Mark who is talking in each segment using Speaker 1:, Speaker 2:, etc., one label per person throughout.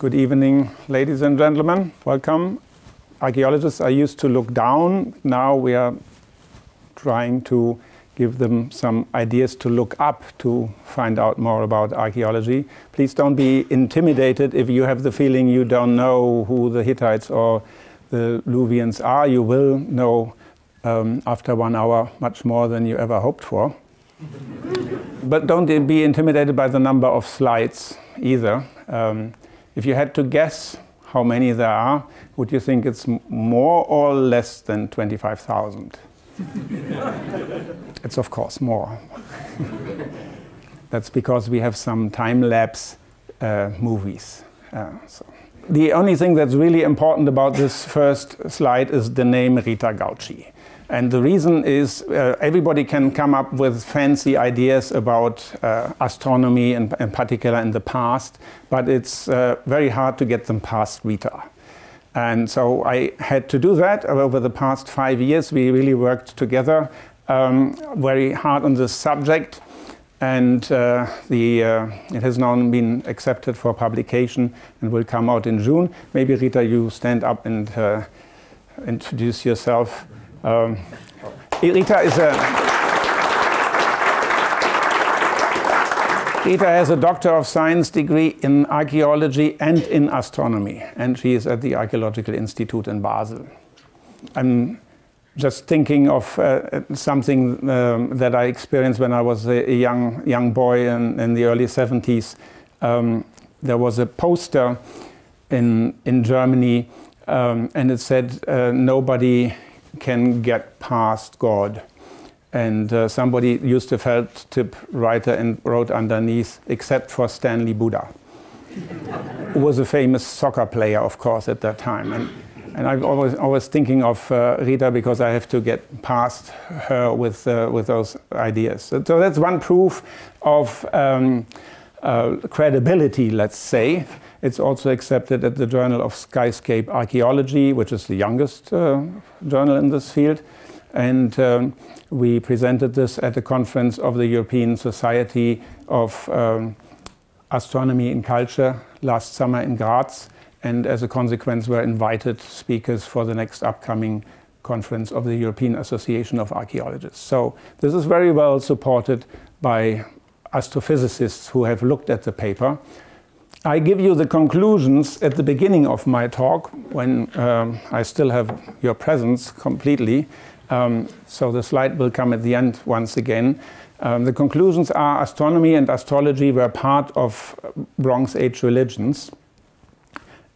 Speaker 1: Good evening, ladies and gentlemen. Welcome. Archaeologists are used to look down. Now we are trying to give them some ideas to look up to find out more about archaeology. Please don't be intimidated if you have the feeling you don't know who the Hittites or the Luwians are. You will know after 1 hour much more than you ever hoped for. But don't be intimidated by the number of slides either. If you had to guess how many there are, would you think it's more or less than 25,000? It's of course more. That's because we have some time-lapse movies. So. The only thing that's really important about this first slide is the name Rita Gauci. And the reason is everybody can come up with fancy ideas about astronomy, in particular in the past, but it's very hard to get them past Rita. And so I had to do that. Over the past 5 years, we really worked together very hard on this subject. And it has now been accepted for publication and will come out in June. Maybe, Rita, you stand up and introduce yourself. Rita has a Doctor of Science degree in archaeology and in astronomy, and she is at the Archaeological Institute in Basel. I'm just thinking of something that I experienced when I was a young boy in the early 70s. There was a poster in Germany, and it said, "Nobody can get past God." And somebody used a felt tip writer and wrote underneath, "except for Stanley Buda," who was a famous soccer player, of course, at that time. And I'm always thinking of Rita because I have to get past her with those ideas. So that's one proof of credibility, let's say. It's also accepted at the Journal of Skyscape Archaeology, which is the youngest journal in this field. And we presented this at a conference of the European Society of Astronomy and Culture last summer in Graz. And as a consequence, we're invited speakers for the next upcoming conference of the European Association of Archaeologists. So this is very well supported by astrophysicists who have looked at the paper. I give you the conclusions at the beginning of my talk when I still have your presence completely. So the slide will come at the end once again. The conclusions are astronomy and astrology were part of Bronze Age religions.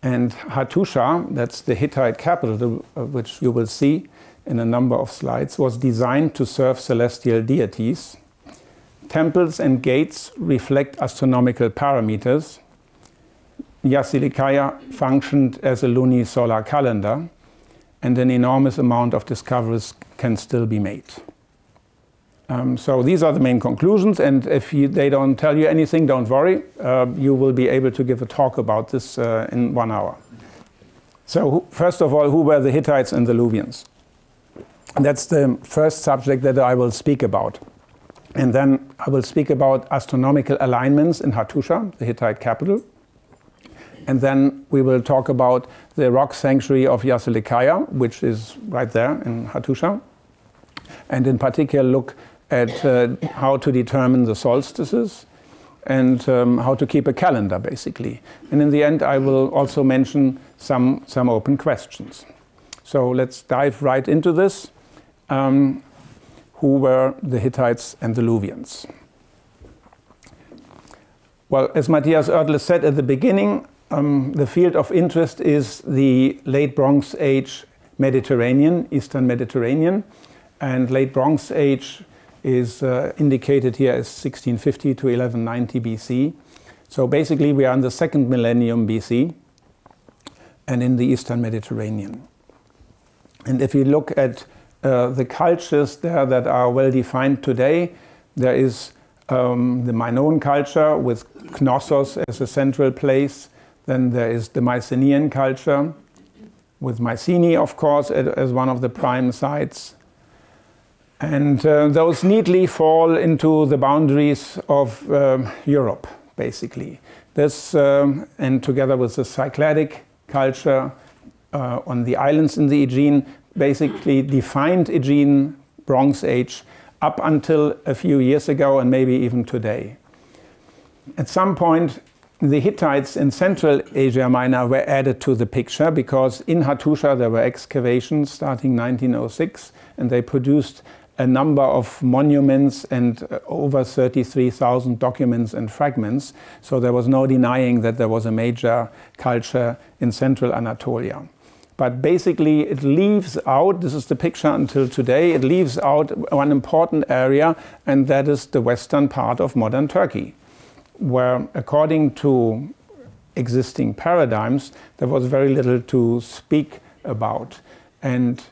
Speaker 1: And Hattusha, that's the Hittite capital, which you will see in a number of slides, was designed to serve celestial deities. Temples and gates reflect astronomical parameters. Yazılıkaya functioned as a lunisolar calendar, and an enormous amount of discoveries can still be made. So these are the main conclusions, and if they don't tell you anything, don't worry. You will be able to give a talk about this in 1 hour. So first of all, who were the Hittites and the Luwians? That's the first subject that I will speak about. And then I will speak about astronomical alignments in Hattusha, the Hittite capital. And then we will talk about the rock sanctuary of Yazılıkaya, which is right there in Hattusha. And in particular look at how to determine the solstices and how to keep a calendar, basically. And in the end, I will also mention some open questions. So let's dive right into this. Who were the Hittites and the Luwians? Well, as Matthias Oertle said at the beginning, the field of interest is the late Bronze Age Mediterranean, Eastern Mediterranean. And late Bronze Age is indicated here as 1650 to 1190 BC. So basically we are in the 2nd millennium BC and in the Eastern Mediterranean. And if you look at the cultures there that are well defined today, there is the Minoan culture with Knossos as a central place. Then there is the Mycenaean culture with Mycenae, of course, as one of the prime sites. And those neatly fall into the boundaries of Europe. basically. This, and together with the Cycladic culture on the islands in the Aegean, basically defined Aegean Bronze Age up until a few years ago and maybe even today. At some point, the Hittites in Central Asia Minor were added to the picture because in Hattusha there were excavations starting 1906, and they produced a number of monuments and over 33,000 documents and fragments. So there was no denying that there was a major culture in Central Anatolia. But basically it leaves out, this is the picture until today, it leaves out one important area, and that is the western part of modern Turkey, where according to existing paradigms there was very little to speak about. And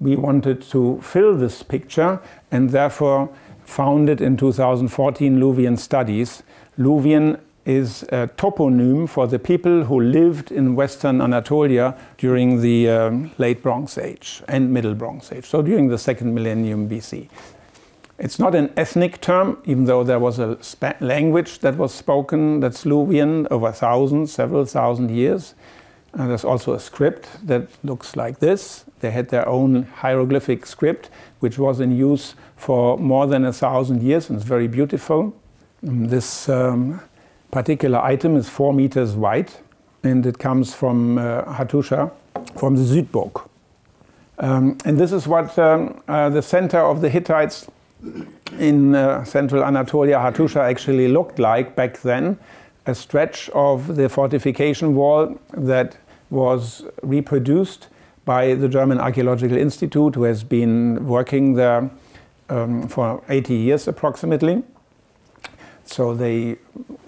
Speaker 1: we wanted to fill this picture and therefore founded in 2014 Luwian Studies. Luwian is a toponym for the people who lived in Western Anatolia during the late Bronze Age and Middle Bronze Age, so during the 2nd millennium BC. It's not an ethnic term, even though there was a language that was spoken, that's Luwian, over several thousand years. And there's also a script that looks like this. They had their own hieroglyphic script, which was in use for more than 1,000 years, and it's very beautiful. This particular item is 4 meters wide, and it comes from Hattusha, from the Südburg. And this is what the center of the Hittites in Central Anatolia, Hattusha, actually looked like back then. A stretch of the fortification wall that was reproduced by the German Archaeological Institute, who has been working there for 80 years approximately. So they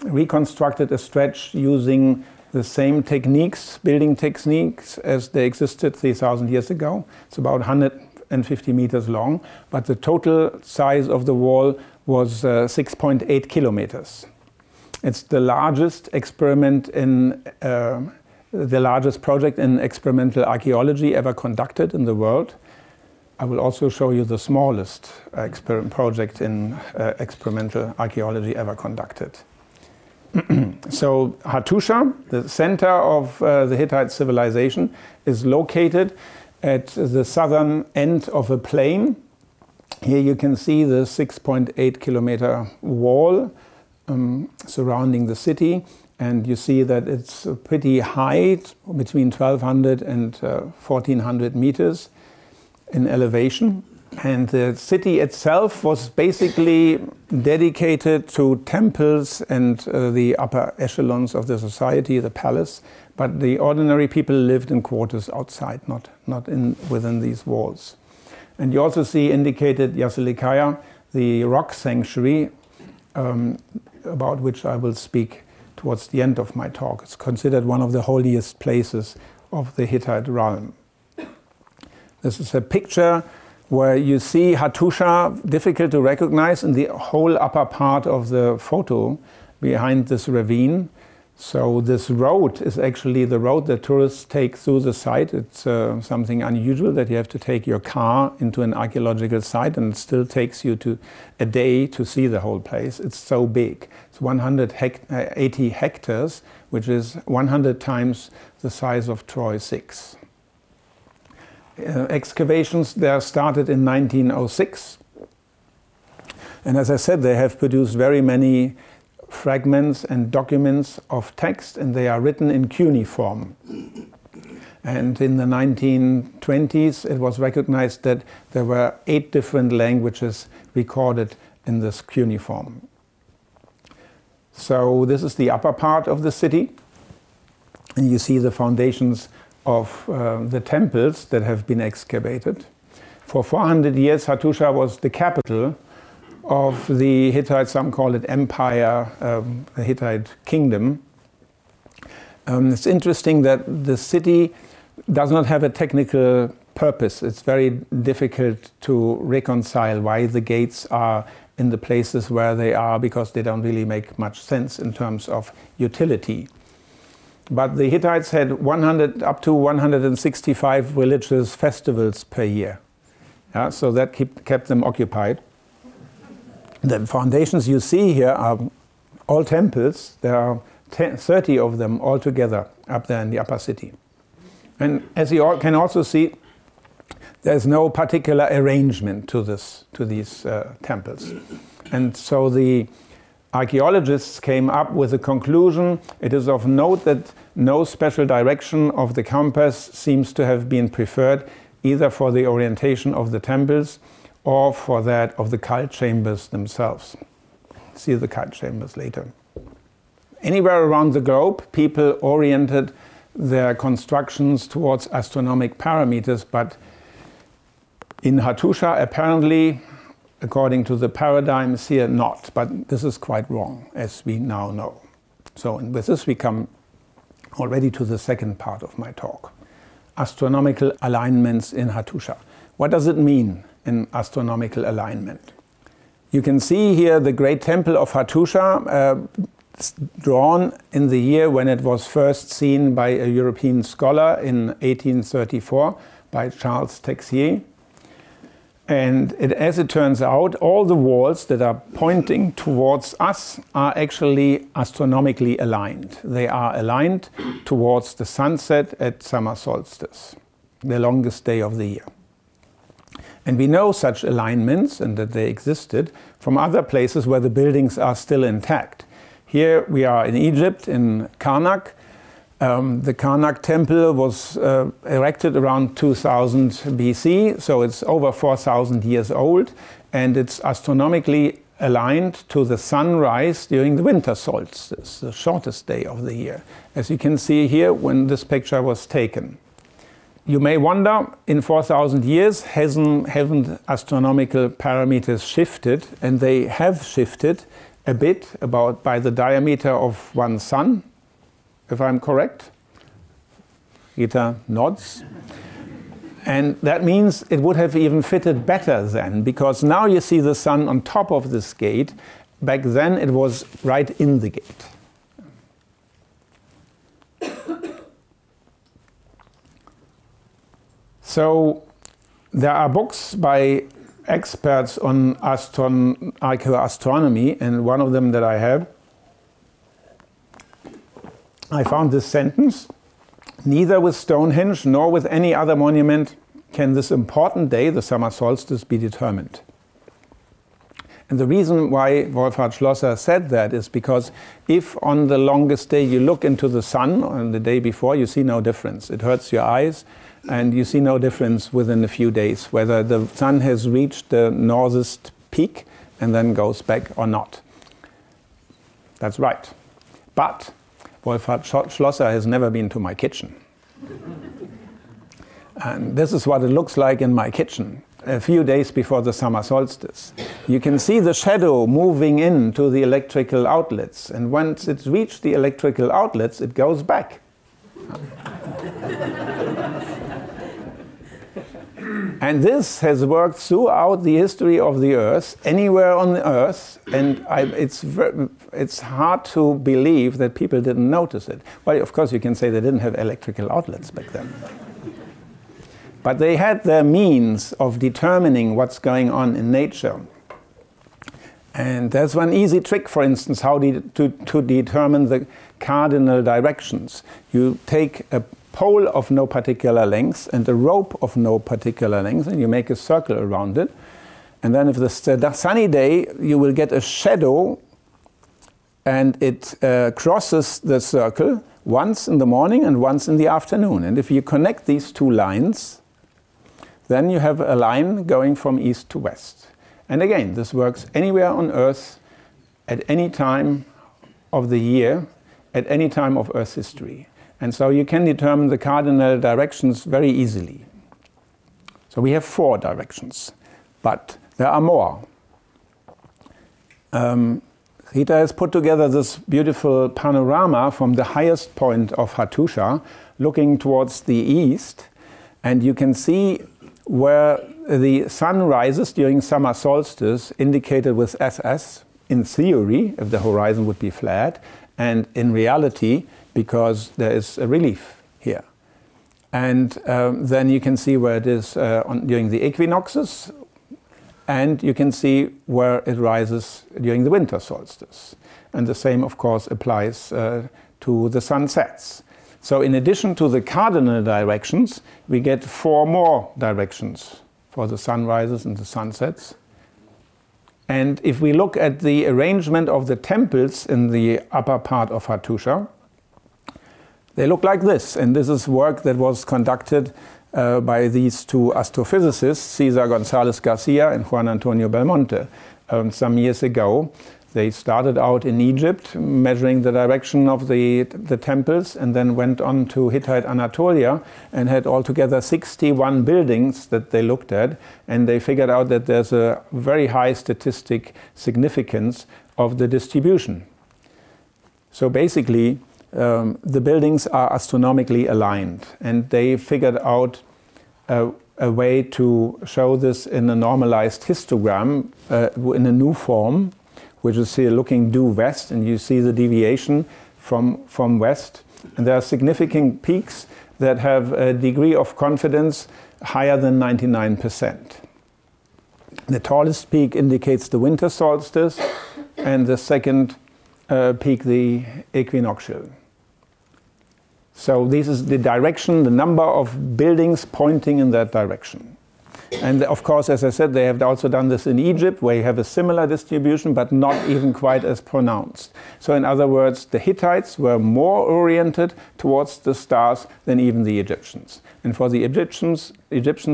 Speaker 1: reconstructed a stretch using the same techniques, building techniques, as they existed 3,000 years ago. It's about 150 meters long, but the total size of the wall was 6.8 kilometers. It's the largest experiment in the largest project in experimental archaeology ever conducted in the world. I will also show you the smallest project in experimental archaeology ever conducted. So Hattusha, the center of the Hittite civilization, is located at the southern end of a plain. Here you can see the 6.8 kilometer wall surrounding the city, and you see that it's pretty high, between 1,200 and 1,400 meters in elevation. And the city itself was basically dedicated to temples and the upper echelons of the society, the palace, but the ordinary people lived in quarters outside, not within these walls. And you also see indicated Yazılıkaya, the rock sanctuary, about which I will speak towards the end of my talk. It's considered one of the holiest places of the Hittite realm. This is a picture where you see Hattusha, difficult to recognize, in the whole upper part of the photo behind this ravine. So this road is actually the road that tourists take through the site. It's something unusual that you have to take your car into an archaeological site, and it still takes you a day to see the whole place. It's so big. It's 180 hectares, which is 100 times the size of Troy 6. Excavations there started in 1906. And as I said, they have produced very many fragments and documents of text, and they are written in cuneiform. And in the 1920s it was recognized that there were 8 different languages recorded in this cuneiform. So this is the upper part of the city, and you see the foundations of the temples that have been excavated. For 400 years Hattusha was the capital of the Hittite, some call it empire, the Hittite kingdom. It's interesting that the city does not have a technical purpose. It's very difficult to reconcile why the gates are in the places where they are, because they don't really make much sense in terms of utility. But the Hittites had up to 165 religious festivals per year. Yeah, so that kept them occupied. The foundations you see here are all temples. There are 30 of them altogether up there in the upper city. And as you all can also see, there's no particular arrangement to these temples. And so the archaeologists came up with a conclusion. It is of note that no special direction of the compass seems to have been preferred, either for the orientation of the temples or for that of the cult chambers themselves. See the cult chambers later. Anywhere around the globe, people oriented their constructions towards astronomic parameters, but in Hattusha, apparently, according to the paradigms here, not. But this is quite wrong, as we now know. So with this we come already to the second part of my talk. Astronomical alignments in Hattusha. What does it mean, an astronomical alignment? You can see here the great temple of Hattusha, drawn in the year when it was first seen by a European scholar in 1834 by Charles Texier. And as it turns out, all the walls that are pointing towards us are actually astronomically aligned. They are aligned towards the sunset at summer solstice, the longest day of the year. And we know such alignments, and that they existed, from other places where the buildings are still intact. Here we are in Egypt, in Karnak. The Karnak temple was erected around 2000 BC, so it's over 4,000 years old, and it's astronomically aligned to the sunrise during the winter solstice, the shortest day of the year, as you can see here when this picture was taken. You may wonder, in 4,000 years, haven't astronomical parameters shifted? And they have shifted a bit, about by the diameter of one sun, if I'm correct. Rita nods. And that means it would have even fitted better then, because now you see the sun on top of this gate. Back then it was right in the gate. So there are books by experts on archaeoastronomy, and one of them that I have, I found this sentence: neither with Stonehenge nor with any other monument can this important day, the summer solstice, be determined. And the reason why Wolfhard Schlosser said that is because if on the longest day you look into the sun on the day before, you see no difference. It hurts your eyes, and you see no difference within a few days whether the sun has reached the northest peak and then goes back or not. That's right. But Wolfhard Schlosser has never been to my kitchen. And this is what it looks like in my kitchen a few days before the summer solstice. You can see the shadow moving into the electrical outlets, and once it's reached the electrical outlets, it goes back. And this has worked throughout the history of the Earth, anywhere on the Earth, and it's hard to believe that people didn't notice it. Well, of course, you can say they didn't have electrical outlets back then. But they had their means of determining what's going on in nature. And there's one easy trick, for instance, how to determine the cardinal directions. You take a pole of no particular length and a rope of no particular length, and you make a circle around it. And then if it's a sunny day, you will get a shadow, and it crosses the circle once in the morning and once in the afternoon. And if you connect these two lines, then you have a line going from east to west. And again, this works anywhere on Earth, at any time of the year, at any time of Earth's history. And so you can determine the cardinal directions very easily. So we have 4 directions, but there are more. Rita has put together this beautiful panorama from the highest point of Hattusha, looking towards the east, and you can see where the sun rises during summer solstice, indicated with SS, in theory, if the horizon would be flat, and in reality, because there is a relief here. And then you can see where it is during the equinoxes, and you can see where it rises during the winter solstice. And the same, of course, applies to the sunsets. So in addition to the cardinal directions, we get 4 more directions for the sunrises and the sunsets. And if we look at the arrangement of the temples in the upper part of Hattusha, they look like this. And this is work that was conducted by these 2 astrophysicists, Cesar González Garcia and Juan Antonio Belmonte, some years ago. They started out in Egypt, measuring the direction of the temples, and then went on to Hittite Anatolia and had altogether 61 buildings that they looked at. And they figured out that there's a very high statistic significance of the distribution. So basically, the buildings are astronomically aligned, and they figured out a way to show this in a normalized histogram in a new form, which is here looking due west, and you see the deviation from west. And there are significant peaks that have a degree of confidence higher than 99%. The tallest peak indicates the winter solstice, and the second peak the equinoctial. So this is the direction, the number of buildings pointing in that direction. And of course, as I said, they have also done this in Egypt, where you have a similar distribution, but not even quite as pronounced. So in other words, the Hittites were more oriented towards the stars than even the Egyptians. And for the Egyptians,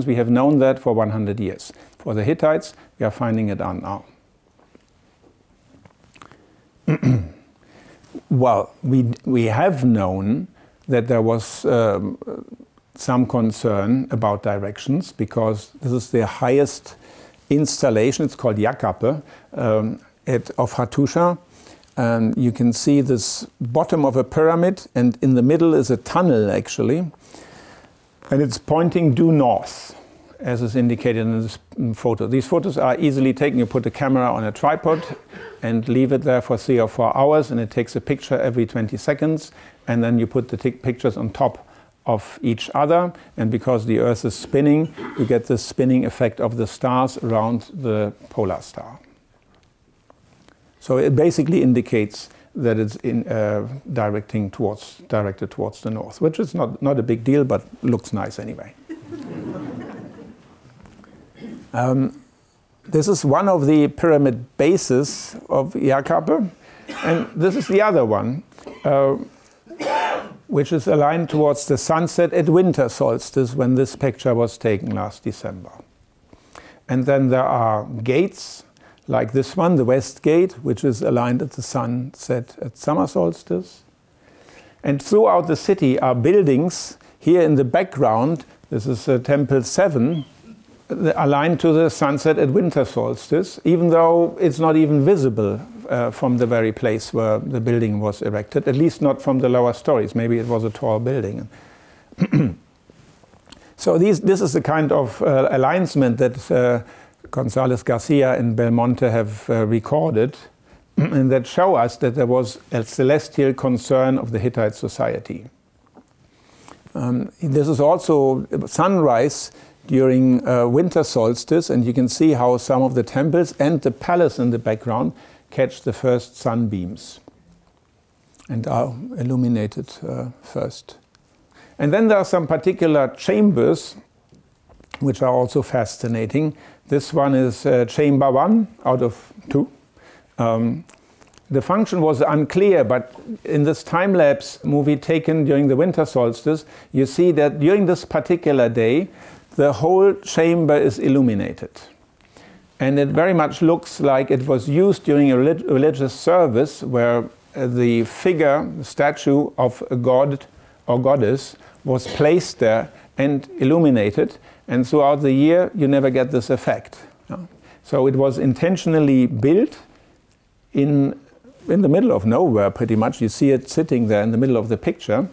Speaker 1: we have known that for 100 years. For the Hittites, we are finding it out now. Well, we have known that there was some concern about directions, because this is the highest installation. It's called Yakape of Hattusha. And you can see this bottom of a pyramid, and in the middle is a tunnel, actually. And it's pointing due north, as is indicated in this photo. These photos are easily taken. You put the camera on a tripod and leave it there for 3 or 4 hours, and it takes a picture every 20 seconds. And then you put the pictures on top of each other, and because the Earth is spinning, you get the spinning effect of the stars around the polar star. So it basically indicates that it's directed towards the north, which is not a big deal, but looks nice anyway. This is one of the pyramid bases of Yakape, and this is the other one, which is aligned towards the sunset at winter solstice, when this picture was taken last December. And then there are gates, like this one, the West Gate, which is aligned at the sunset at summer solstice. And throughout the city are buildings. Here in the background, this is Temple 7, aligned to the sunset at winter solstice, even though it's not even visible from the very place where the building was erected, at least not from the lower stories. Maybe it was a tall building. So this is the kind of alignment that González Garcia and Belmonte have recorded, and that show us that there was a celestial concern of the Hittite society. This is also sunrise during winter solstice, and you can see how some of the temples and the palace in the background catch the first sunbeams and are illuminated first. And then there are some particular chambers which are also fascinating. This one is chamber 1 out of 2. The function was unclear, but in this time-lapse movie taken during the winter solstice, you see that during this particular day, the whole chamber is illuminated. And it very much looks like it was used during a religious service where the figure, the statue of a god or goddess was placed there and illuminated. And throughout the year, you never get this effect. So it was intentionally built in the middle of nowhere, pretty much. You see it sitting there in the middle of the picture,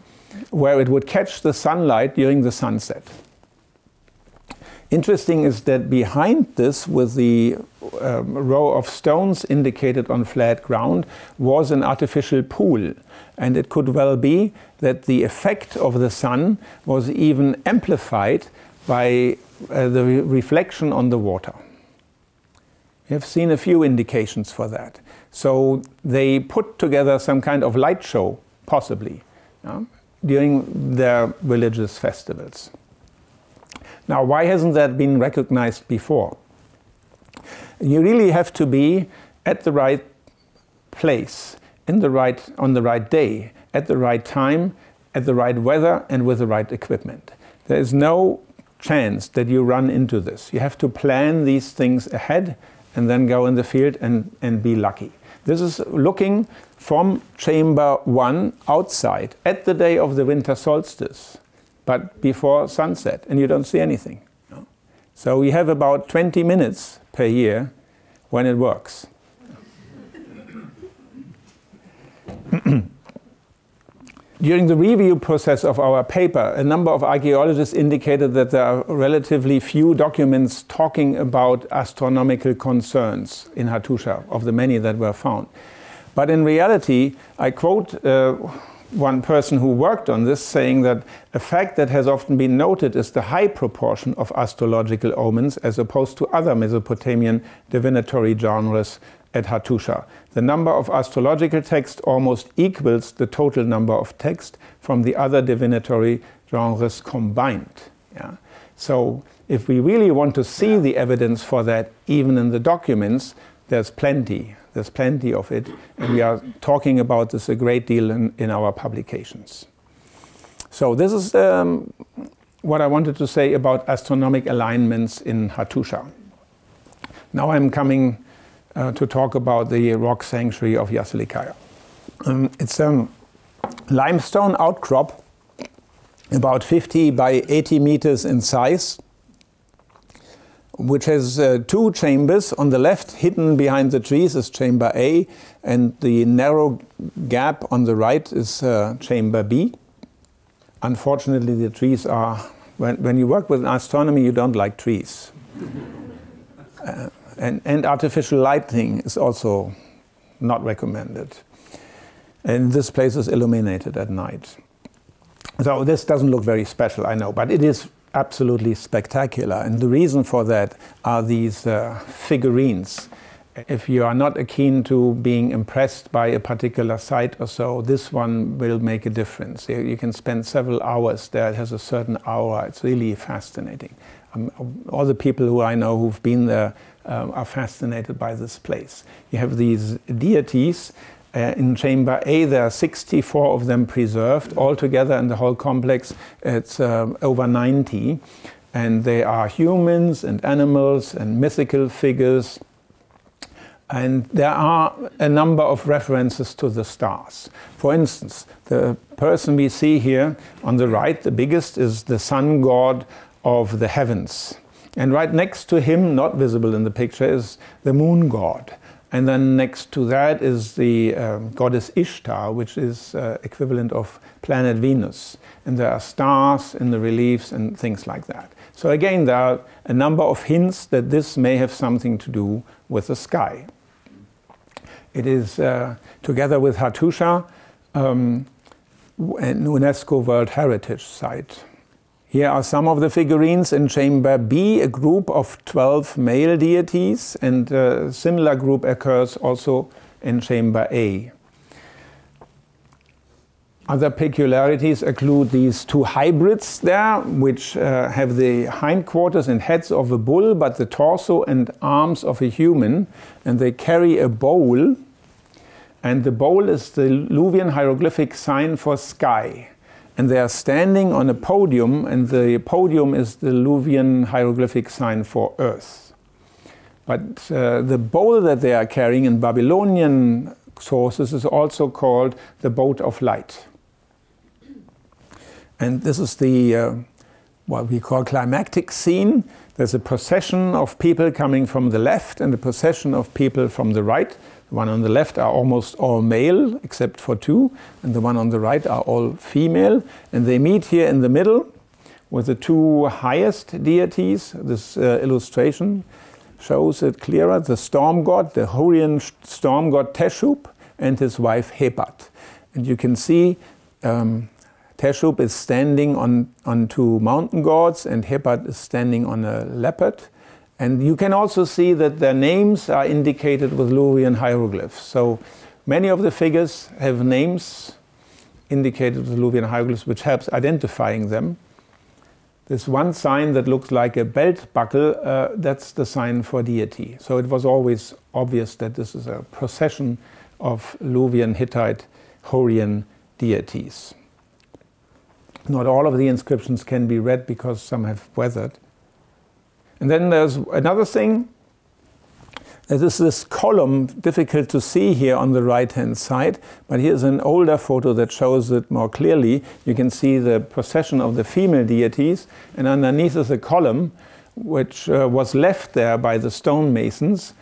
Speaker 1: where it would catch the sunlight during the sunset. Interesting is that behind this, with the row of stones indicated on flat ground, was an artificial pool. And it could well be that the effect of the sun was even amplified by the reflection on the water. You have seen a few indications for that. So they put together some kind of light show, possibly, during their religious festivals. Now, why hasn't that been recognized before? You really have to be at the right place, on the right day, at the right time, at the right weather, and with the right equipment. There is no chance that you run into this. You have to plan these things ahead and then go in the field and be lucky. This is looking from chamber 1 outside at the day of the winter solstice, but before sunset, and you don't see anything. So we have about 20 minutes per year when it works. During the review process of our paper, a number of archaeologists indicated that there are relatively few documents talking about astronomical concerns in Hattusha, of the many that were found. But in reality, I quote one person who worked on this, saying that a fact that has often been noted is the high proportion of astrological omens as opposed to other Mesopotamian divinatory genres at Hattusha. The number of astrological texts almost equals the total number of texts from the other divinatory genres combined. Yeah? So if we really want to see the evidence for that, even in the documents, there's plenty. There's plenty of it, and we are talking about this a great deal in our publications. So this is what I wanted to say about astronomic alignments in Hattusha. Now I'm coming to talk about the rock sanctuary of Yazılıkaya. It's a limestone outcrop, about 50 by 80 meters in size, which has 2 chambers. On the left, hidden behind the trees, is chamber A, and the narrow gap on the right is chamber B. Unfortunately, the trees are, when you work with astronomy, you don't like trees. And artificial lighting is also not recommended. And this place is illuminated at night. So this doesn't look very special, I know, but it is absolutely spectacular. And the reason for that are these figurines. If you are not keen to being impressed by a particular site or so, this one will make a difference. You can spend several hours there. It has a certain aura. It's really fascinating. All the people who I know who've been there are fascinated by this place. You have these deities. In chamber A, there are 64 of them preserved. Altogether in the whole complex, it's over 90. And they are humans and animals and mythical figures. And there are a number of references to the stars. For instance, the person we see here on the right, the biggest, is the sun god of the heavens. And right next to him, not visible in the picture, is the moon god. And then next to that is the goddess Ishtar, which is equivalent of planet Venus. And there are stars in the reliefs and things like that. So again, there are a number of hints that this may have something to do with the sky. It is, together with Hattusha, an UNESCO World Heritage Site. Here are some of the figurines in chamber B, a group of 12 male deities, and a similar group occurs also in chamber A. Other peculiarities include these 2 hybrids there, which have the hindquarters and heads of a bull, but the torso and arms of a human, and they carry a bowl, and the bowl is the Luwian hieroglyphic sign for sky. And they are standing on a podium, and the podium is the Luwian hieroglyphic sign for earth. But the bowl that they are carrying in Babylonian sources is also called the boat of light. And this is the what we call climactic scene. There's a procession of people coming from the left and a procession of people from the right. The one on the left are almost all male, except for 2, and the one on the right are all female. And they meet here in the middle with the 2 highest deities. This illustration shows it clearer. The storm god, the Hurrian storm god Teshub, and his wife Hepat. And you can see Teshub is standing on 2 mountain gods, and Hepat is standing on a leopard. And you can also see that their names are indicated with Luwian hieroglyphs. So many of the figures have names indicated with Luwian hieroglyphs, which helps identifying them. This one sign that looks like a belt buckle, that's the sign for deity. So it was always obvious that this is a procession of Luwian, Hittite, Hurrian deities. Not all of the inscriptions can be read because some have weathered. And then there's another thing. There is this column, difficult to see here on the right-hand side, but here's an older photo that shows it more clearly. You can see the procession of the female deities, and underneath is a column which was left there by the stonemasons,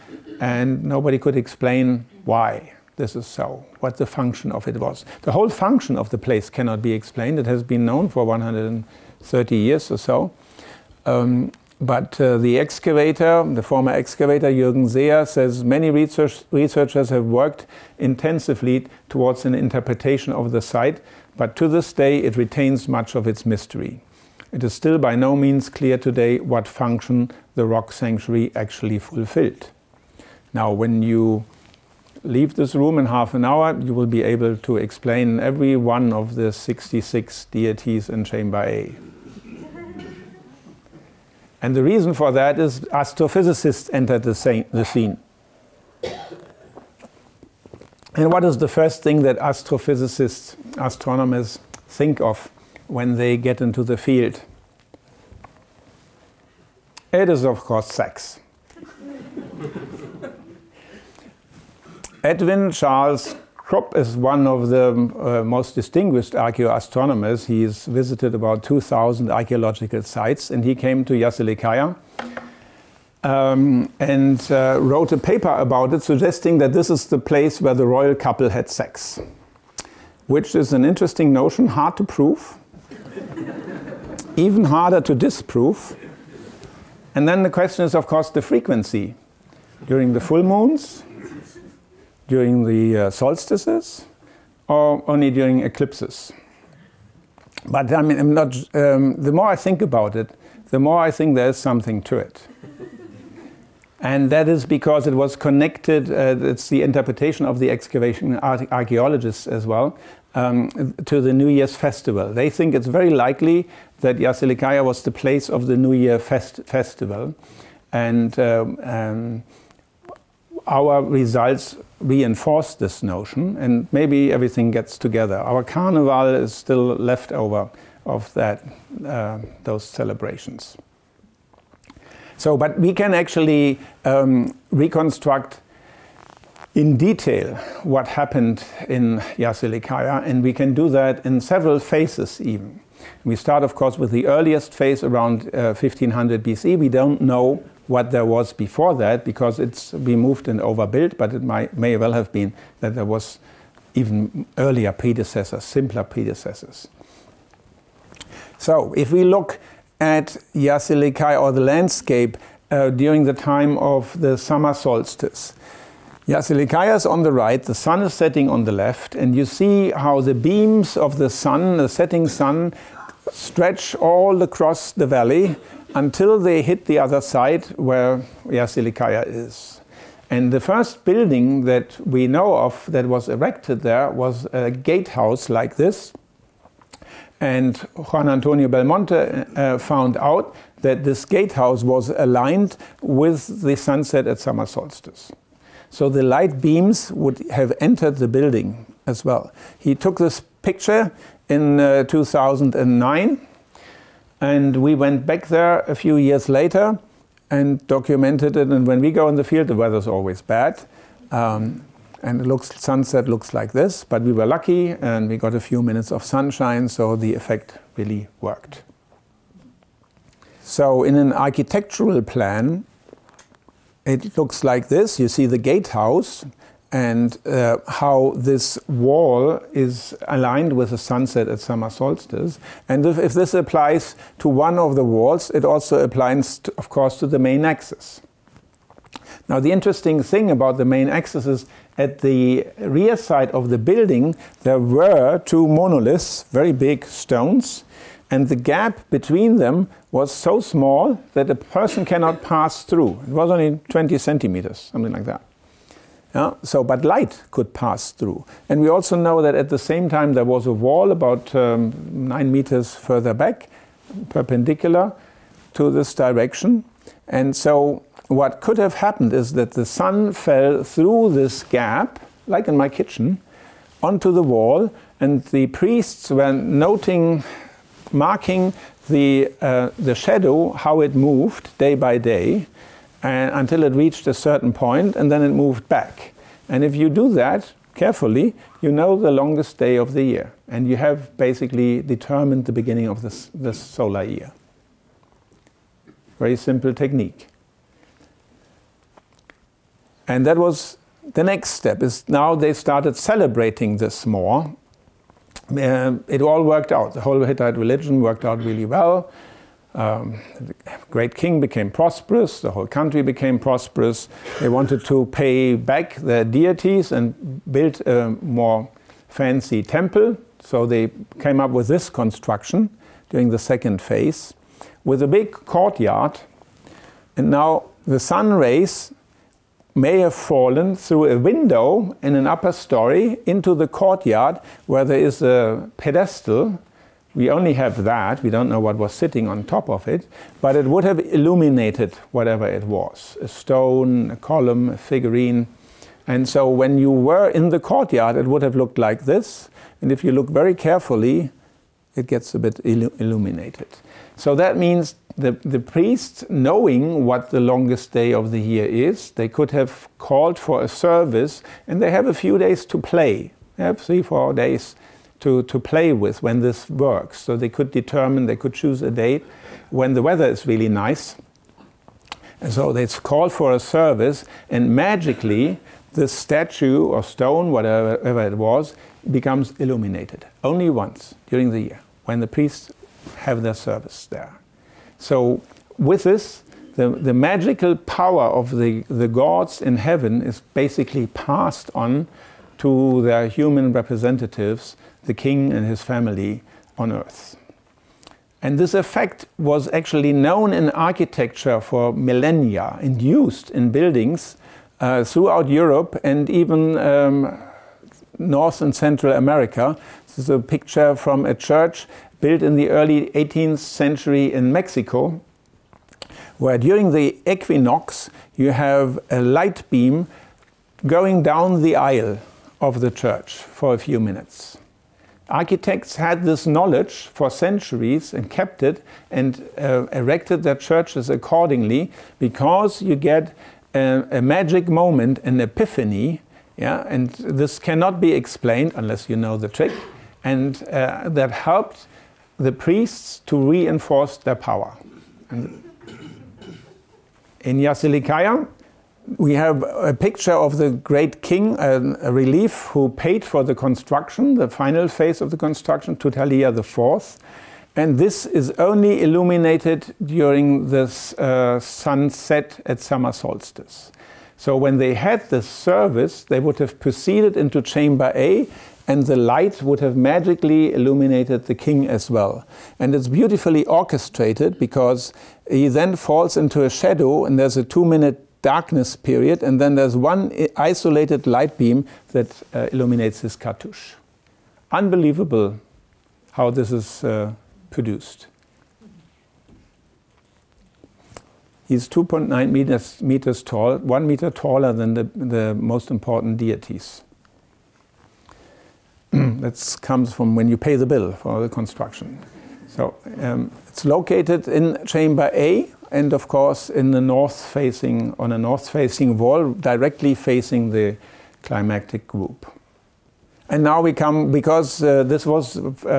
Speaker 1: and nobody could explain why this is so, what the function of it was. The whole function of the place cannot be explained. It has been known for 130 years or so. But the excavator, the former excavator Jürgen Seher, says many researchers have worked intensively towards an interpretation of the site, but to this day it retains much of its mystery. It is still by no means clear today what function the rock sanctuary actually fulfilled. Now, when you leave this room in half an hour, you will be able to explain every one of the 66 deities in Chamber A. And the reason for that is astrophysicists entered the scene. And what is the first thing that astrophysicists, astronomers, think of when they get into the field? It is, of course, sex. Edwin Charles Krupp is one of the most distinguished archaeoastronomers. He's visited about 2,000 archaeological sites, and he came to Yazılıkaya and wrote a paper about it, suggesting that this is the place where the royal couple had sex, which is an interesting notion, hard to prove, even harder to disprove. And then the question is, of course, the frequency. During the full moons, during the solstices, or only during eclipses. But I mean, the more I think about it, the more I think there's something to it. And that is because it was connected, it's the interpretation of the excavation archaeologists as well, to the New Year's festival. They think it's very likely that Yazılıkaya was the place of the New Year festival. And our results reinforce this notion, and maybe everything gets together. Our carnival is still left over of that, those celebrations. So, but we can actually reconstruct in detail what happened in Yazılıkaya, and we can do that in several phases even. We start, of course, with the earliest phase around 1500 BC. We don't know what there was before that because it's been moved and overbuilt, but it may well have been that there was even earlier predecessors, simpler predecessors. So if we look at Yazılıkaya or the landscape during the time of the summer solstice, Yazılıkaya is on the right, the sun is setting on the left, and you see how the beams of the sun, the setting sun, stretch all across the valley until they hit the other side where Yazılıkaya is. And the first building that we know of that was erected there was a gatehouse like this. And Juan Antonio Belmonte found out that this gatehouse was aligned with the sunset at summer solstice. So the light beams would have entered the building as well. He took this picture in 2009. And we went back there a few years later and documented it. And when we go in the field, the weather's always bad. And sunset looks like this. But we were lucky and we got a few minutes of sunshine, so the effect really worked. So in an architectural plan, it looks like this. You see the gatehouse and how this wall is aligned with the sunset at summer solstice. And if this applies to one of the walls, it also applies, of course, to the main axis. Now, the interesting thing about the main axis is at the rear side of the building, there were two monoliths, very big stones, and the gap between them was so small that a person cannot pass through. It was only 20 centimeters, something like that. Yeah? So, but light could pass through. And we also know that at the same time there was a wall about 9 meters further back, perpendicular to this direction. And so what could have happened is that the sun fell through this gap, like in my kitchen, onto the wall, and the priests were marking the shadow, how it moved day by day, until it reached a certain point, and then it moved back. And if you do that carefully, you know the longest day of the year, and you have basically determined the beginning of this solar year. Very simple technique. And that was the next step. Is now they started celebrating this more. It all worked out. The whole Hittite religion worked out really well. The great king became prosperous. The whole country became prosperous. They wanted to pay back their deities and build a more fancy temple. So they came up with this construction during the second phase with a big courtyard. And now the sun rays may have fallen through a window in an upper story into the courtyard where there is a pedestal. We only have that, we don't know what was sitting on top of it, but it would have illuminated whatever it was. A stone, a column, a figurine. And so when you were in the courtyard, it would have looked like this. And if you look very carefully, it gets a bit illuminated. So that means the priests, knowing what the longest day of the year is, they could have called for a service, and they have a few days to play. They have 3-4 days to play with when this works. So they could determine, they could choose a date when the weather is really nice. And so they called for a service, and magically this statue or stone, whatever it was, becomes illuminated. Only once during the year, when the priests have their service there. So with this, the magical power of the gods in heaven is basically passed on to their human representatives, the king and his family on earth. And this effect was actually known in architecture for millennia, and used in buildings throughout Europe and even North and Central America. This is a picture from a church built in the early 18th century in Mexico, where during the equinox you have a light beam going down the aisle of the church for a few minutes. Architects had this knowledge for centuries and kept it, and erected their churches accordingly, because you get a magic moment, an epiphany, yeah, and this cannot be explained unless you know the trick, and that helped the priests to reinforce their power. And in Yazılıkaya, we have a picture of the great king, a relief who paid for the construction, the final phase of the construction, Tutalia IV. And this is only illuminated during this sunset at summer solstice. So when they had this service, they would have proceeded into chamber A, and the light would have magically illuminated the king as well. And it's beautifully orchestrated, because he then falls into a shadow, and there's a 2-minute darkness period, and then there's one isolated light beam that illuminates his cartouche. Unbelievable how this is produced. He's 2.9 meters tall, 1 meter taller than the most important deities. That comes from when you pay the bill for the construction. So it's located in chamber A, and of course on a north-facing wall, directly facing the climactic group. And now we come, because this was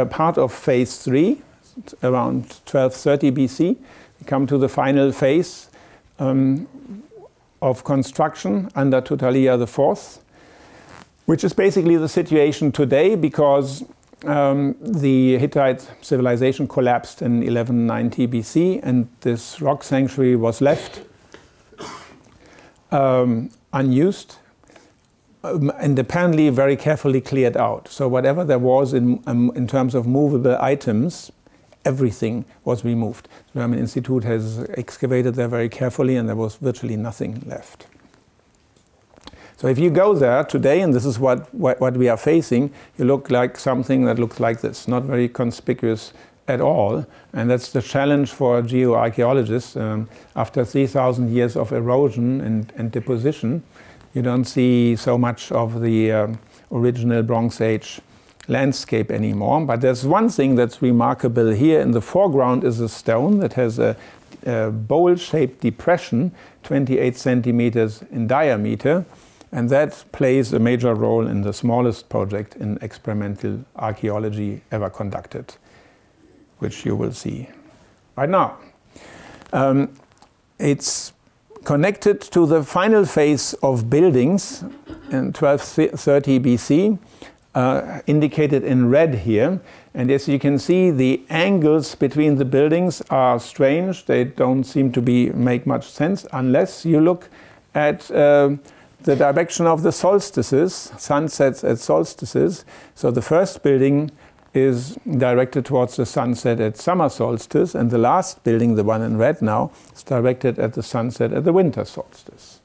Speaker 1: part of phase 3, around 1230 BC, we come to the final phase of construction under Tutalia IV, which is basically the situation today, because the Hittite civilization collapsed in 1190 BC, and this rock sanctuary was left unused, and apparently very carefully cleared out. So whatever there was in terms of movable items, everything was removed. The German Institute has excavated there very carefully, and there was virtually nothing left. So if you go there today, and this is what we are facing, you look like something that looks like this, not very conspicuous at all. And that's the challenge for geoarchaeologists. After 3,000 years of erosion and deposition, you don't see so much of the original Bronze Age landscape anymore. But there's one thing that's remarkable here. In the foreground is a stone that has a bowl-shaped depression, 28 centimeters in diameter. And that plays a major role in the smallest project in experimental archaeology ever conducted, which you will see right now. It's connected to the final phase of buildings in 1230 BC, indicated in red here. And as you can see, the angles between the buildings are strange. They don't seem to make much sense unless you look at the direction of the solstices, sunsets at solstices. So the first building is directed towards the sunset at summer solstice, and the last building, the one in red now, is directed at the sunset at the winter solstice.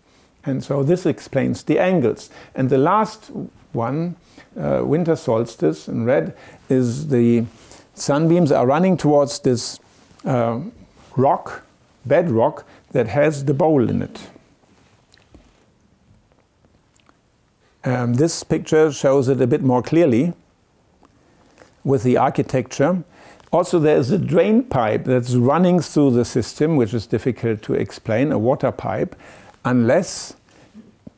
Speaker 1: And so this explains the angles. And the last one, winter solstice in red, is the sunbeams are running towards this bedrock that has the bowl in it. This picture shows it a bit more clearly with the architecture. Also, there is a drain pipe that's running through the system, which is difficult to explain, a water pipe, unless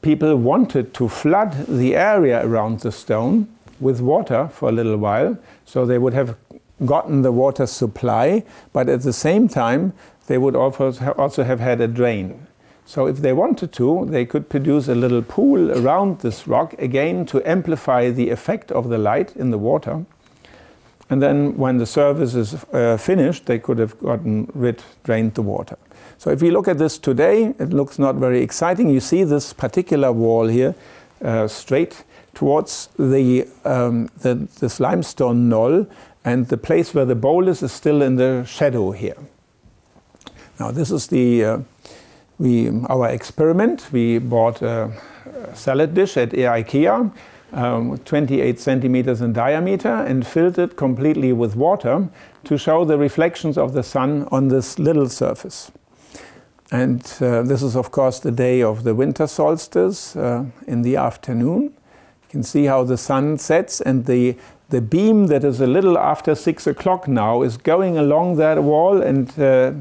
Speaker 1: people wanted to flood the area around the stone with water for a little while. So they would have gotten the water supply, but at the same time, they would also have had a drain. So if they wanted to, they could produce a little pool around this rock, again to amplify the effect of the light in the water. And then when the service is finished, they could have drained the water. So if you look at this today, it looks not very exciting. You see this particular wall here straight towards this limestone knoll, and the place where the bowl is still in the shadow here. Now this is our experiment. We bought a salad dish at IKEA, 28 centimeters in diameter, and filled it completely with water to show the reflections of the sun on this little surface. And this is, of course, the day of the winter solstice in the afternoon. You can see how the sun sets, and the beam that is a little after 6 o'clock now is going along that wall and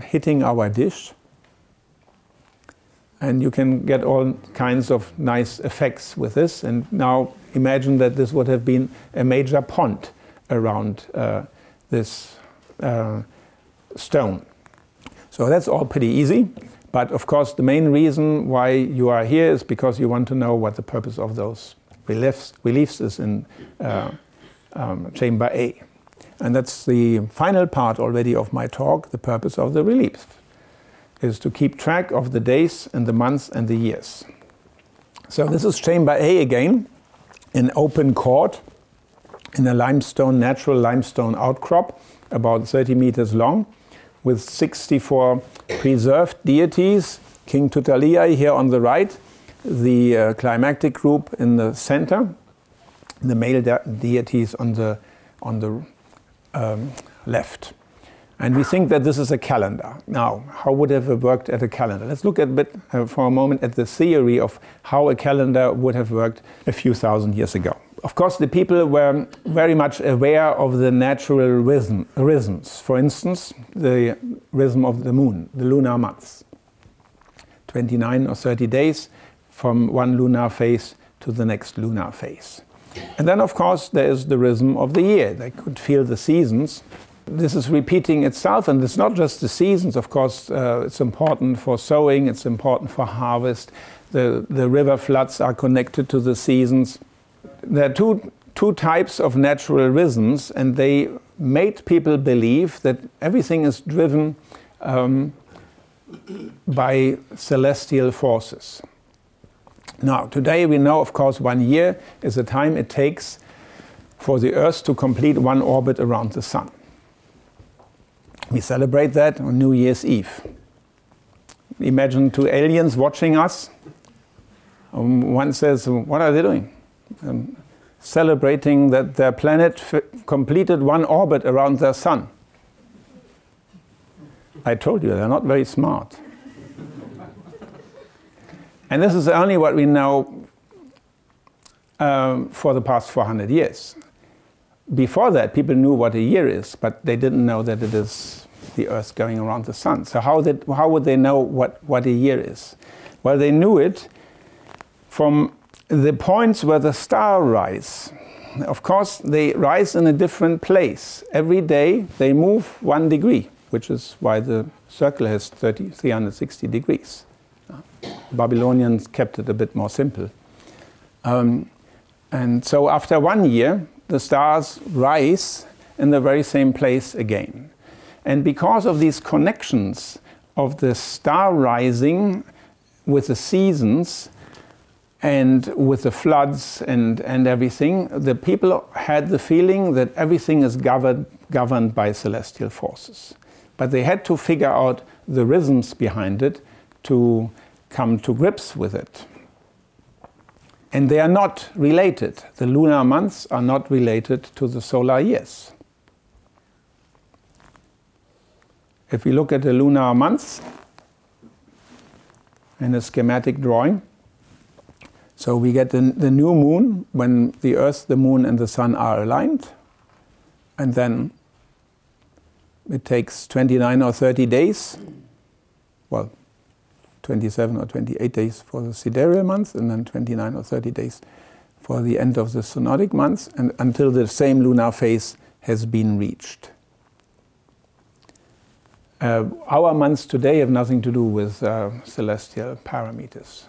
Speaker 1: hitting our dish. And you can get all kinds of nice effects with this. And now imagine that this would have been a major pond around this stone. So that's all pretty easy. But of course, the main reason why you are here is because you want to know what the purpose of those reliefs is in Chamber A. And that's the final part already of my talk. The purpose of the reliefs is to keep track of the days and the months and the years. So this is Chamber A again, an open court in a natural limestone outcrop, about 30 meters long, with 64 preserved deities, King Tutaliai here on the right, the climactic group in the center, the male deities on the left. And we think that this is a calendar. Now, how would it have worked at a calendar? Let's look for a moment at the theory of how a calendar would have worked a few thousand years ago. Of course, the people were very much aware of the natural rhythms. For instance, the rhythm of the moon, the lunar months. 29 or 30 days from one lunar phase to the next lunar phase. And then, of course, there is the rhythm of the year. They could feel the seasons. This is repeating itself, and it's not just the seasons. Of course, it's important for sowing, it's important for harvest. The river floods are connected to the seasons. There are two types of natural rhythms, and they made people believe that everything is driven by celestial forces. Now, today we know, of course, 1 year is the time it takes for the Earth to complete one orbit around the Sun. We celebrate that on New Year's Eve. Imagine two aliens watching us. One says, what are they doing? Celebrating that their planet completed one orbit around their sun. I told you, they're not very smart. And this is only what we know for the past 400 years. Before that, people knew what a year is, but they didn't know that it is the Earth going around the sun. So how would they know what a year is? Well, they knew it from the points where the stars rise. Of course, they rise in a different place. Every day they move 1 degree, which is why the circle has 360 degrees. Babylonians kept it a bit more simple. And so after 1 year, the stars rise in the very same place again. And because of these connections of the star rising with the seasons and with the floods and everything, the people had the feeling that everything is governed by celestial forces. But they had to figure out the rhythms behind it to come to grips with it. And they are not related. The lunar months are not related to the solar years. If we look at the lunar months in a schematic drawing, so we get the new moon when the Earth, the moon and the sun are aligned, and then it takes 29 or 30 days, well, 27 or 28 days for the sidereal month, and then 29 or 30 days for the end of the synodic months, and until the same lunar phase has been reached. Our months today have nothing to do with celestial parameters.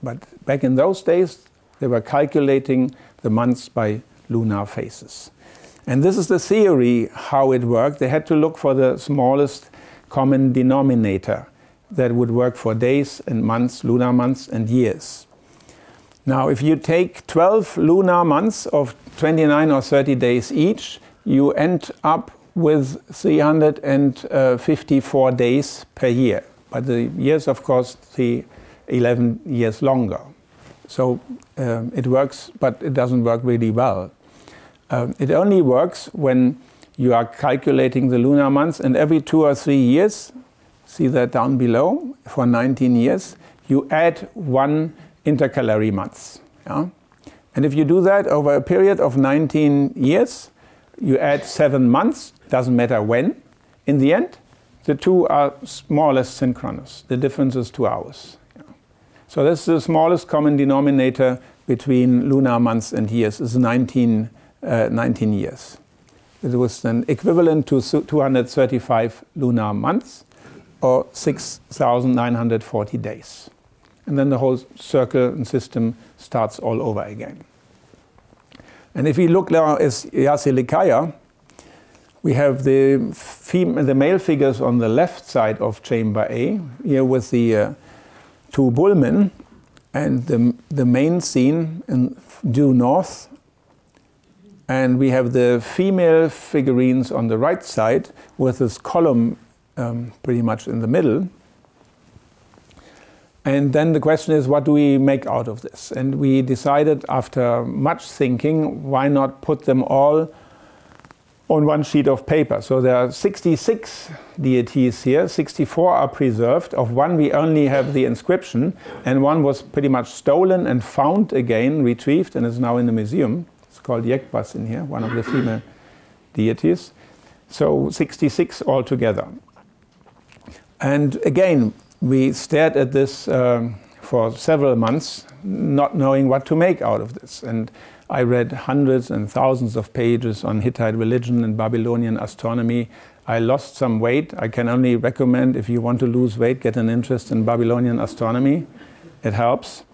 Speaker 1: But back in those days, they were calculating the months by lunar phases. And this is the theory how it worked. They had to look for the smallest common denominator that would work for days and months, lunar months and years. Now, if you take 12 lunar months of 29 or 30 days each, you end up with 354 days per year. But the years, of course, 11 years longer. So it works, but it doesn't work really well. It only works when you are calculating the lunar months, and every 2 or 3 years, see that down below, for 19 years, you add 1 intercalary month. Yeah? And if you do that over a period of 19 years, you add 7 months, doesn't matter when. In the end, the two are more or less synchronous. The difference is 2 hours. Yeah. So that's the smallest common denominator between lunar months and years, is 19 years. It was then equivalent to 235 lunar months, or 6,940 days. And then the whole circle and system starts all over again. And if we look now at Yazılıkaya, we have the male figures on the left side of chamber A, here with the 2 bullmen, and the main scene due north. And we have the female figurines on the right side with this column pretty much in the middle. And then the question is, what do we make out of this? And we decided, after much thinking, why not put them all on one sheet of paper? So there are 66 deities here, 64 are preserved. Of one we only have the inscription, and one was pretty much stolen and found again, retrieved, and is now in the museum. It's called Yekbas in here, one of the female deities. So 66 altogether. And again, we stared at this for several months, not knowing what to make out of this. And I read hundreds and thousands of pages on Hittite religion and Babylonian astronomy. I lost some weight. I can only recommend, if you want to lose weight, get an interest in Babylonian astronomy. It helps.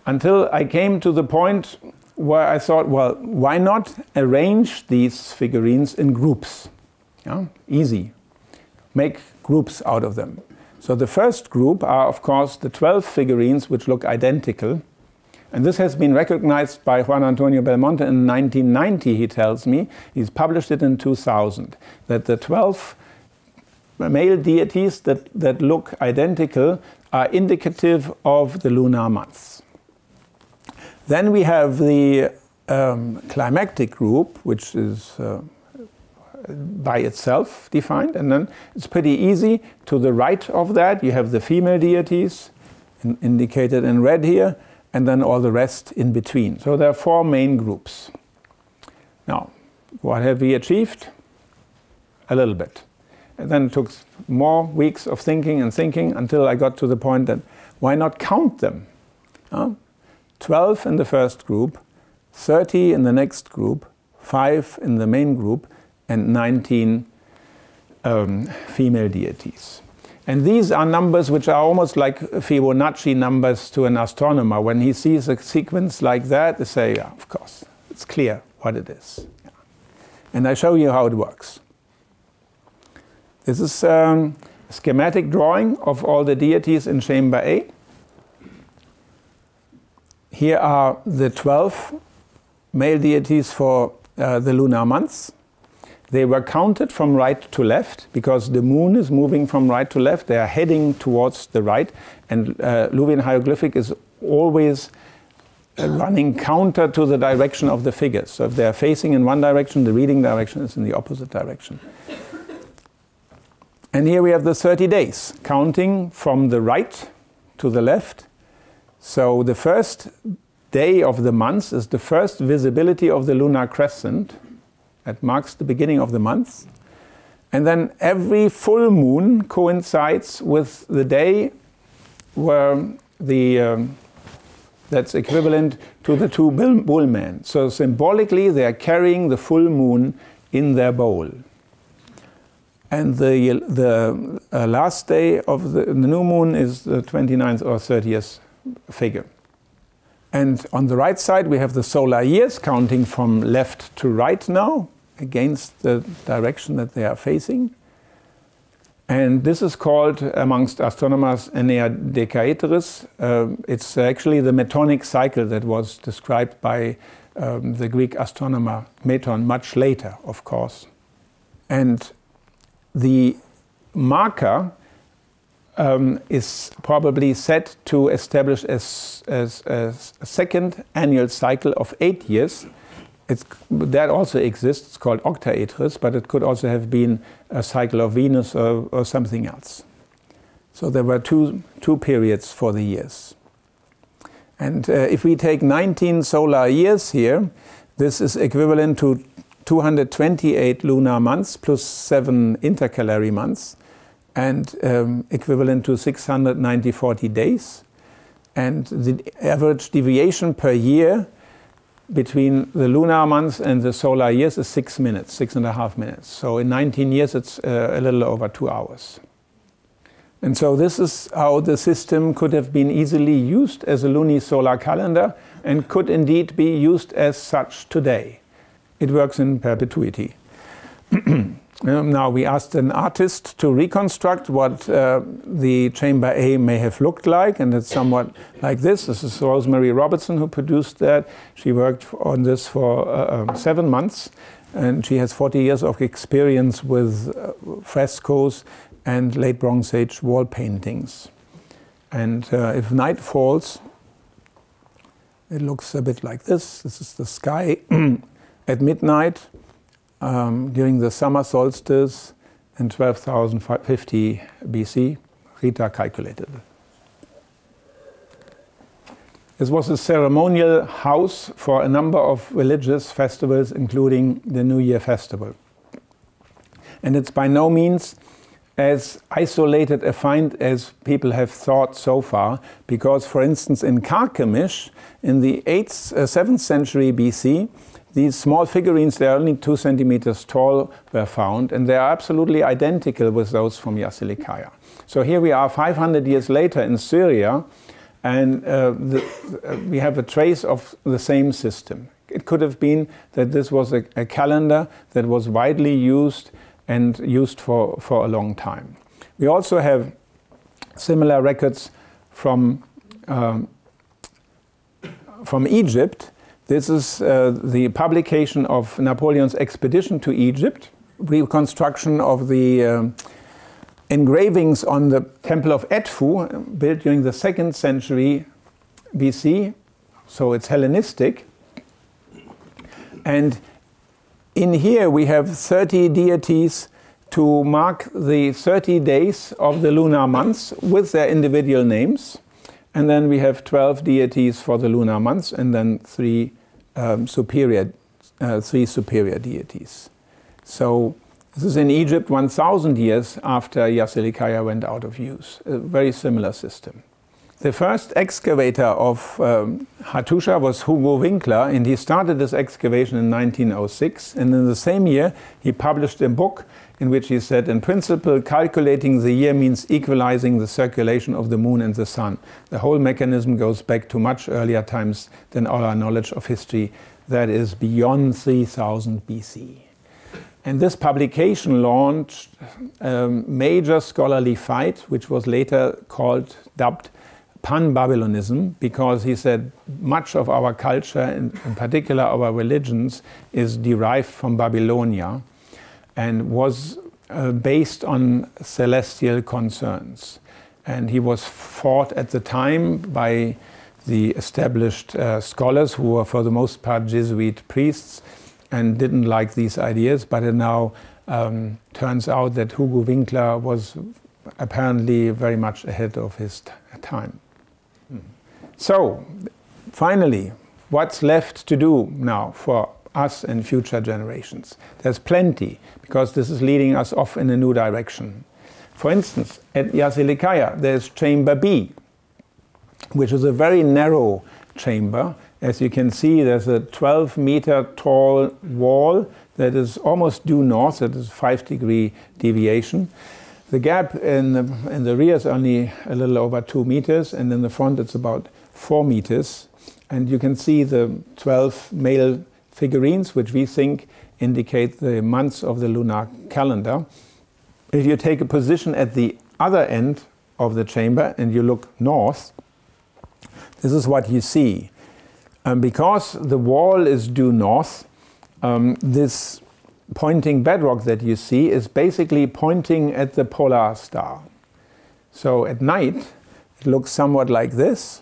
Speaker 1: Until I came to the point where I thought, well, why not arrange these figurines in groups? Yeah? Easy. Make groups out of them. So the first group are, of course, the 12 figurines which look identical. And this has been recognized by Juan Antonio Belmonte in 1990, he tells me. He's published it in 2000, that the 12 male deities that look identical are indicative of the lunar months. Then we have the climactic group, which is by itself defined, and then it's pretty easy. To the right of that you have the female deities indicated in red here, and then all the rest in between. So there are 4 main groups. Now, what have we achieved? A little bit. And then it took more weeks of thinking and thinking until I got to the point that why not count them? 12 in the first group, 30 in the next group, 5 in the main group, and 19 female deities. And these are numbers which are almost like Fibonacci numbers to an astronomer. When he sees a sequence like that, they say, yeah, of course, it's clear what it is. Yeah. And I show you how it works. This is a schematic drawing of all the deities in chamber A. Here are the 12 male deities for the lunar months. They were counted from right to left because the moon is moving from right to left. They are heading towards the right, and Luwian hieroglyphic is always running counter to the direction of the figures. So if they are facing in one direction, the reading direction is in the opposite direction. And here we have the 30 days, counting from the right to the left. So the first day of the month is the first visibility of the lunar crescent. That marks the beginning of the month. And then every full moon coincides with the day where that's equivalent to the 2 bull men. So symbolically they are carrying the full moon in their bowl. And the last day of the new moon is the 29th or 30th figure. And on the right side we have the solar years, counting from left to right now, against the direction that they are facing. And this is called, amongst astronomers, Enea Decaeteris. It's actually the metonic cycle that was described by the Greek astronomer Meton much later, of course. And the marker is probably set to establish a second annual cycle of 8 years. That also exists. It's called octaedris, but it could also have been a cycle of Venus or something else. So there were two periods for the years. And if we take 19 solar years here, this is equivalent to 228 lunar months plus 7 intercalary months, and equivalent to 640 days. And the average deviation per year between the lunar months and the solar years is 6 minutes, 6.5 minutes. So in 19 years it's a little over 2 hours. And so this is how the system could have been easily used as a lunisolar calendar and could indeed be used as such today. It works in perpetuity. Now we asked an artist to reconstruct what the chamber A may have looked like, and it's somewhat like this. This is Rosemary Robertson who produced that. She worked on this for 7 months, and she has 40 years of experience with frescoes and late Bronze Age wall paintings. And if night falls, it looks a bit like this. This is the sky at midnight. During the summer solstice in 12,050 BC, Rita calculated it. This was a ceremonial house for a number of religious festivals, including the New Year festival. And it's by no means as isolated a find as people have thought so far, because, for instance, in Carchemish, in the 7th century BC, these small figurines, they are only 2 centimeters tall, were found, and they are absolutely identical with those from Yazılıkaya. So here we are 500 years later in Syria, and we have a trace of the same system. It could have been that this was a calendar that was widely used and used for a long time. We also have similar records from Egypt. This is the publication of Napoleon's expedition to Egypt, reconstruction of the engravings on the temple of Edfu, built during the 2nd century BC, so it's Hellenistic. And in here we have 30 deities to mark the 30 days of the lunar months with their individual names. And then we have 12 deities for the lunar months, and then three superior deities. So this is in Egypt 1,000 years after Yazılıkaya went out of use. A very similar system. The first excavator of Hattusha was Hugo Winkler, and he started this excavation in 1906. And in the same year, he published a book in which he said, in principle, calculating the year means equalizing the circulation of the moon and the sun. The whole mechanism goes back to much earlier times than all our knowledge of history, that is beyond 3000 BC. And this publication launched a major scholarly fight, which was later dubbed Pan-Babylonism, because he said much of our culture, in particular our religions, is derived from Babylonia and was based on celestial concerns. And he was fought at the time by the established scholars, who were for the most part Jesuit priests, and didn't like these ideas. But it now turns out that Hugo Winkler was apparently very much ahead of his time. So, finally, what's left to do now for us and future generations? There's plenty, because this is leading us off in a new direction. For instance, at Yazılıkaya, there's chamber B, which is a very narrow chamber. As you can see, there's a 12-meter tall wall that is almost due north. That is 5-degree deviation. The gap in the rear is only a little over 2 meters, and in the front it's about 4 meters. And you can see the 12 male figurines, which we think indicate the months of the lunar calendar. If you take a position at the other end of the chamber and you look north, this is what you see. Because the wall is due north, this pointing bedrock that you see is basically pointing at the polar star. So at night it looks somewhat like this,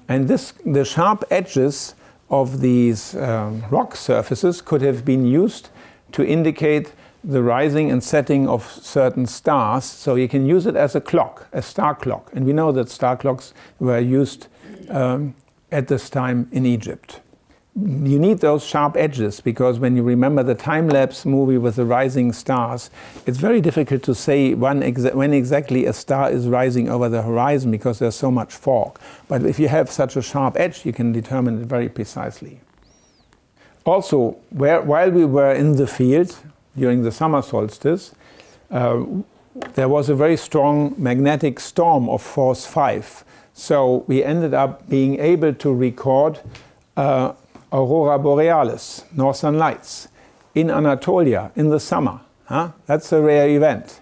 Speaker 1: and the sharp edges of these rock surfaces could have been used to indicate the rising and setting of certain stars, so you can use it as a clock, a star clock. And we know that star clocks were used at this time in Egypt. You need those sharp edges, because when you remember the time-lapse movie with the rising stars, it's very difficult to say when exactly a star is rising over the horizon, because there's so much fog. But if you have such a sharp edge, you can determine it very precisely. Also, while we were in the field during the summer solstice, there was a very strong magnetic storm of force 5. So we ended up being able to record Aurora Borealis, Northern Lights, in Anatolia in the summer. That's a rare event.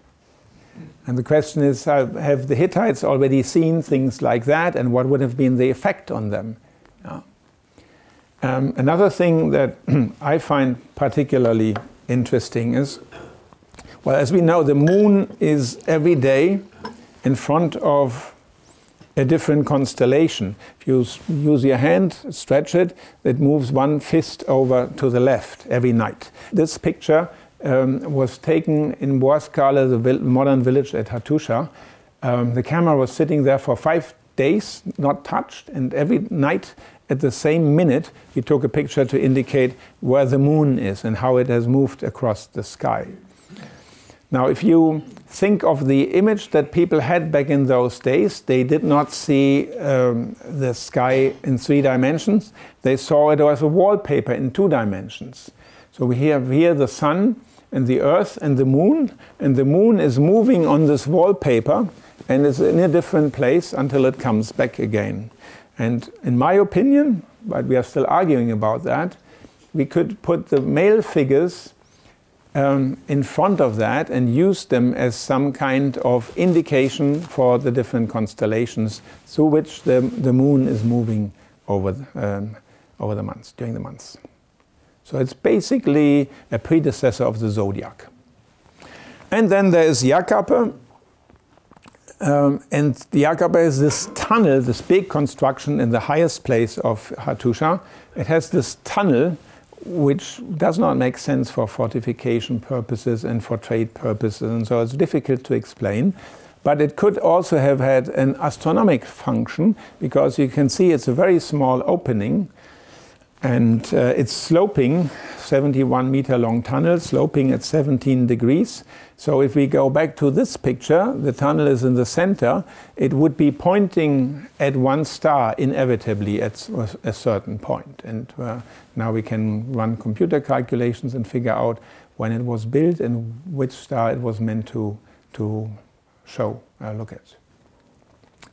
Speaker 1: And the question is, have the Hittites already seen things like that, and what would have been the effect on them? Another thing that I find particularly interesting is, well, as we know, the moon is every day in front of a different constellation. If you use your hand, stretch it, it moves one fist over to the left every night. This picture was taken in Boaskale, the modern village at Hattusha. The camera was sitting there for 5 days, not touched, and every night at the same minute he took a picture to indicate where the moon is and how it has moved across the sky. Now, if you think of the image that people had back in those days, they did not see the sky in 3 dimensions. They saw it as a wallpaper in 2 dimensions. So we have here the sun and the earth and the moon is moving on this wallpaper and is in a different place until it comes back again. And in my opinion, but we are still arguing about that, we could put the male figures in front of that and use them as some kind of indication for the different constellations through which the moon is moving over the months, during the months. So it's basically a predecessor of the zodiac. And then there is Jakape, And the Yakaba is this tunnel, this big construction in the highest place of Hattusha. It has this tunnel which does not make sense for fortification purposes and for trade purposes, and so it's difficult to explain. But it could also have had an astronomic function, because you can see it's a very small opening, and it's sloping, 71-meter long tunnel, sloping at 17 degrees. So if we go back to this picture, the tunnel is in the center, it would be pointing at one star inevitably at a certain point. And now we can run computer calculations and figure out when it was built and which star it was meant to show, look at.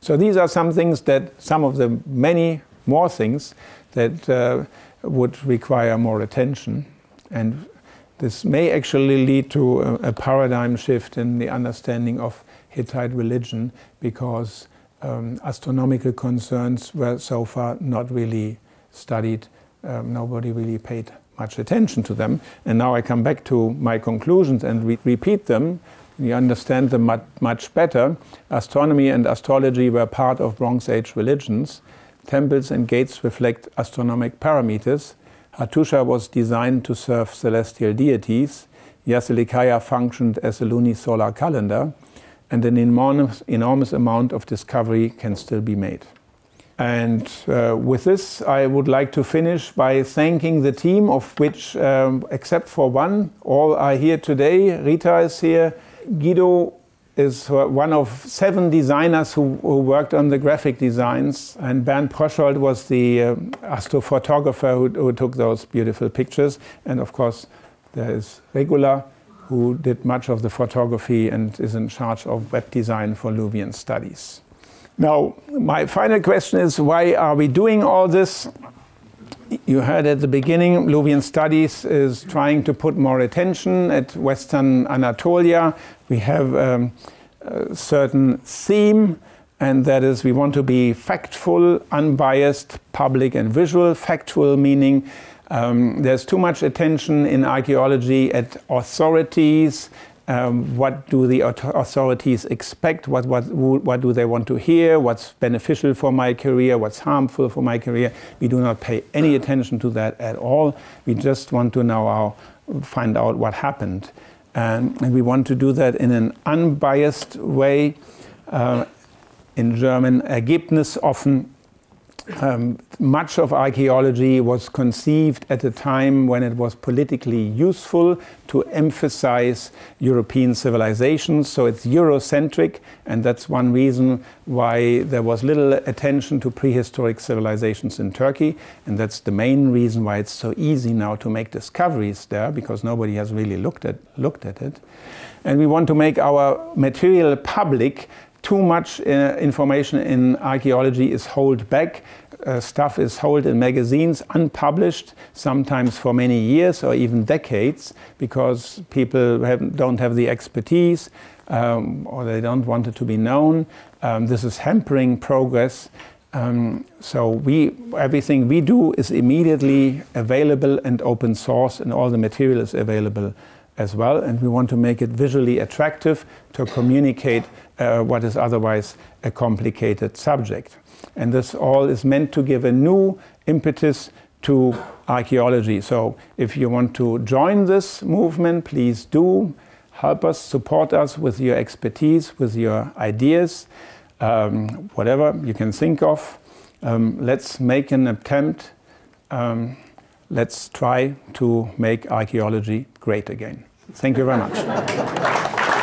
Speaker 1: So these are some things that, some of the many more things that would require more attention. And this may actually lead to a paradigm shift in the understanding of Hittite religion, because astronomical concerns were so far not really studied. Nobody really paid much attention to them. And now I come back to my conclusions and repeat them. You understand them much better. Astronomy and astrology were part of Bronze Age religions. Temples and gates reflect astronomic parameters. Hattusha was designed to serve celestial deities. Yazılıkaya functioned as a lunisolar calendar, and an enormous amount of discovery can still be made. And with this, I would like to finish by thanking the team, of which, except for one, all are here today. Rita is here. Guido is one of 7 designers who worked on the graphic designs, and Bernd Proschold was the astrophotographer who took those beautiful pictures. And of course, there is Regula, who did much of the photography and is in charge of web design for Luwian Studies. Now, my final question is, why are we doing all this? You heard at the beginning, Luwian Studies is trying to put more attention at Western Anatolia. We have a certain theme, and that is we want to be factful, unbiased, public and visual. Factual meaning there's too much attention in archaeology at authorities. What do the authorities expect? What do they want to hear? What's beneficial for my career? What's harmful for my career? We do not pay any attention to that at all. We just want to now find out what happened. And we want to do that in an unbiased way. In German, Ergebnis offen. Much of archaeology was conceived at a time when it was politically useful to emphasize European civilizations, so it's Eurocentric, and that's one reason why there was little attention to prehistoric civilizations in Turkey, and that's the main reason why it's so easy now to make discoveries there, because nobody has really looked at it. And we want to make our material public. Too much information in archaeology is held back. Stuff is held in magazines, unpublished, sometimes for many years or even decades, because people don't have the expertise or they don't want it to be known. This is hampering progress. So everything we do is immediately available and open source, and all the material is available as well, and we want to make it visually attractive to communicate what is otherwise a complicated subject. And this all is meant to give a new impetus to archaeology. So if you want to join this movement, please do help us, support us with your expertise, with your ideas, whatever you can think of. Let's make an attempt. Let's try to make archaeology great again. Thank you very much.